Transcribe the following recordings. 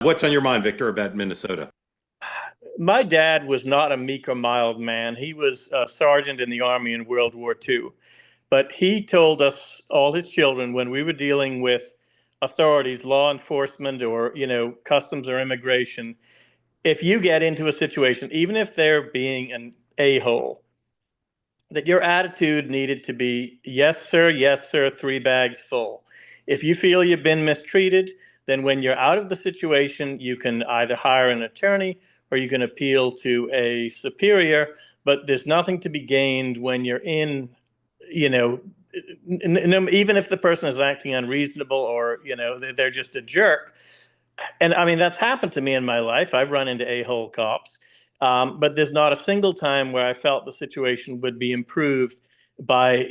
What's on your mind, Victor, about Minnesota? My dad was not a meek or mild man. He was a sergeant in the Army in World War II. But he told us, all his children, when we were dealing with authorities, law enforcement, or, customs or immigration, if you get into a situation, even if they're being an a-hole, that your attitude needed to be, yes, sir, 3 bags full. If you feel you've been mistreated, then when you're out of the situation, you can either hire an attorney or you can appeal to a superior. But there's nothing to be gained when you're in, you know, even if the person is acting unreasonable or, they're just a jerk. And I mean, that's happened to me in my life. I've run into a-hole cops. But there's not a single time where I felt the situation would be improved by,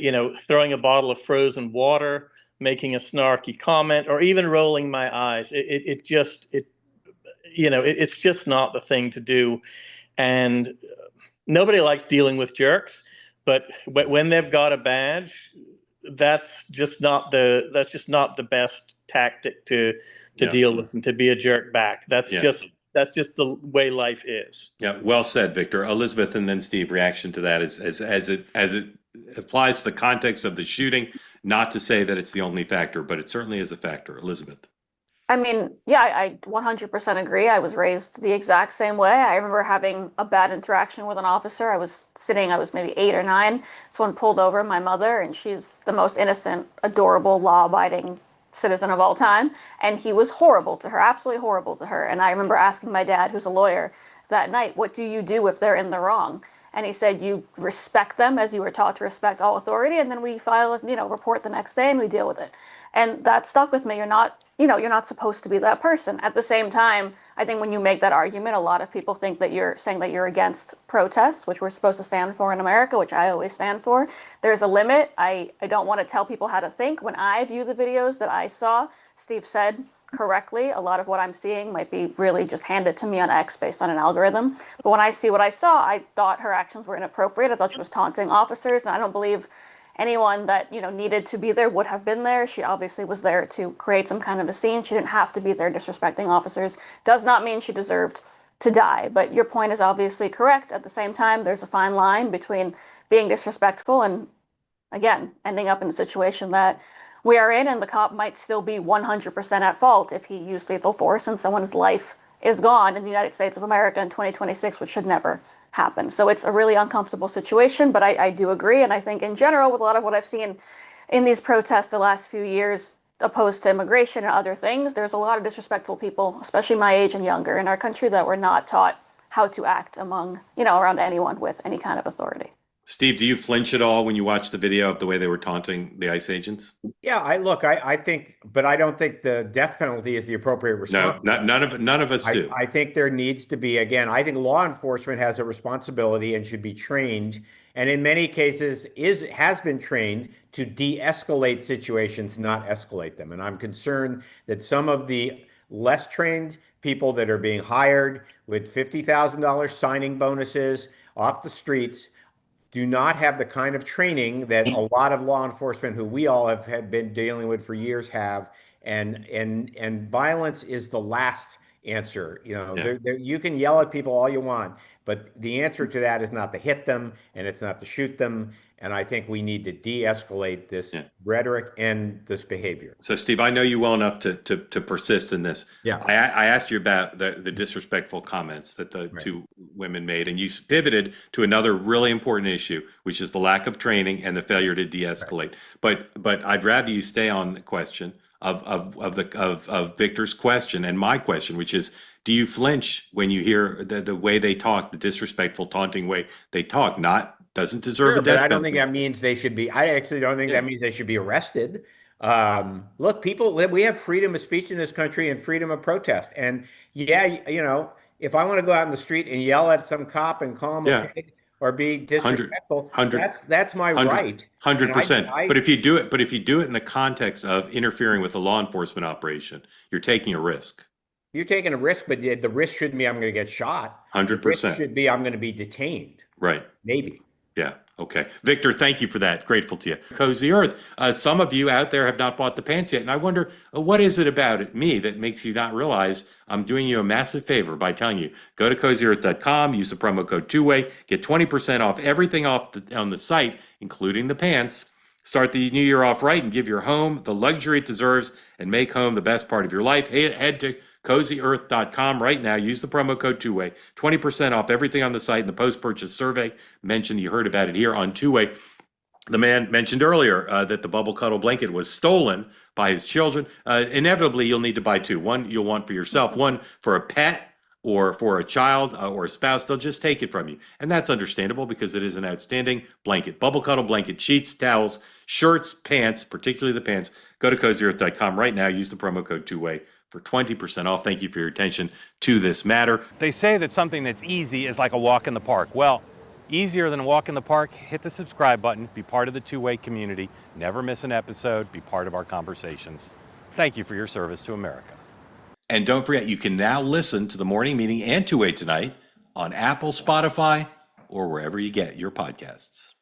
throwing a bottle of frozen water, making a snarky comment, or even rolling my eyes. It's just not the thing to do. And nobody likes dealing with jerks, but when they've got a badge, that's just not the best tactic to Yeah. deal with and to be a jerk back. That's Yeah. just the way life is. Yeah. Well said, Victor. Elizabeth, and then Steve, reaction to that as it applies to the context of the shooting, not to say that it's the only factor, but it certainly is a factor. Elizabeth. I mean, yeah, I 100% agree. I was raised the exact same way. I remember having a bad interaction with an officer. I was maybe 8 or 9. Someone pulled over my mother, and she's the most innocent, adorable, law-abiding citizen of all time. And he was horrible to her, absolutely horrible to her. And I remember asking my dad, who's a lawyer, that night, what do you do if they're in the wrong? And he said, you respect them as you were taught to respect all authority, and then we file a, report the next day and we deal with it. And that stuck with me. You're not supposed to be that person. At the same time, I think when you make that argument, a lot of people think that you're saying that you're against protests, which we're supposed to stand for in America, which I always stand for. There's a limit. I don't want to tell people how to think. When I view the videos that I saw, Steve said correctly, a lot of what I'm seeing might be really just handed to me on X based on an algorithm. But when I see what I saw, I thought her actions were inappropriate. I thought she was taunting officers, and I don't believe anyone that needed to be there would have been there. She obviously was there to create some kind of a scene. She didn't have to be there disrespecting officers. Does not mean she deserved to die. But your point is obviously correct. At the same time, there's a fine line between being disrespectful and, again, ending up in the situation that we are in, and the cop might still be 100% at fault if he used lethal force and someone's life is gone in the United States of America in 2026, which should never happen. So it's a really uncomfortable situation, but I do agree. And I think in general, with a lot of what I've seen in these protests the last few years, opposed to immigration and other things, there's a lot of disrespectful people, especially my age and younger, in our country that were not taught how to act around anyone with any kind of authority. Steve, do you flinch at all when you watch the video of the way they were taunting the ICE agents? Yeah, I think, but I don't think the death penalty is the appropriate response. No, none of us do. I think there needs to be, again, I think law enforcement has a responsibility and should be trained, and in many cases has been trained to de-escalate situations, not escalate them. And I'm concerned that some of the less trained people that are being hired with $50,000 signing bonuses off the streets do not have the kind of training that a lot of law enforcement who we all have been dealing with for years have. And violence is the last answer. Yeah. You can yell at people all you want, but the answer to that is not to hit them, and it's not to shoot them. And I think we need to de-escalate this rhetoric and this behavior. So, Steve, I know you well enough to persist in this. Yeah. I asked you about the disrespectful comments that the two women made, and you pivoted to another really important issue, which is the lack of training and the failure to de-escalate. But I'd rather you stay on the question of Victor's question and my question, which is, do you flinch when you hear the way they talk, the disrespectful, taunting way they talk? Doesn't deserve a death penalty. I don't think that means they should be. I actually don't think that means they should be arrested. Look, we have freedom of speech in this country and freedom of protest. And if I want to go out in the street and yell at some cop and call him a pig or be disrespectful, that's my right. 100%. But if you do it in the context of interfering with a law enforcement operation, you're taking a risk. You're taking a risk, but the risk shouldn't be I'm going to get shot. 100%. The risk should be I'm going to be detained. Right. Maybe. Yeah. Okay. Victor, thank you for that. Grateful to you. Cozy Earth. Some of you out there have not bought the pants yet. And I wonder, what is it about me that makes you not realize I'm doing you a massive favor by telling you, go to cozyearth.com, use the promo code two-way, get 20% off everything on the site, including the pants. Start the new year off right and give your home the luxury it deserves and make home the best part of your life. Head to cozyearth.com right now. Use the promo code two-way. 20% off everything on the site in the post-purchase survey. Mentioned, you heard about it here on two-way. The man mentioned earlier that the bubble cuddle blanket was stolen by his children. Inevitably, you'll need to buy two. One you'll want for yourself, one for a pet or for a child or a spouse. They'll just take it from you. And that's understandable because it is an outstanding blanket. Bubble cuddle blanket, sheets, towels, shirts, pants, particularly the pants. Go to cozyearth.com right now. Use the promo code two-way for 20% off. Thank you for your attention to this matter. They say that something that's easy is like a walk in the park. Well, easier than a walk in the park, hit the subscribe button, be part of the two-way community, never miss an episode, be part of our conversations. Thank you for your service to America. And don't forget, you can now listen to the morning meeting and two-way tonight on Apple, Spotify, or wherever you get your podcasts.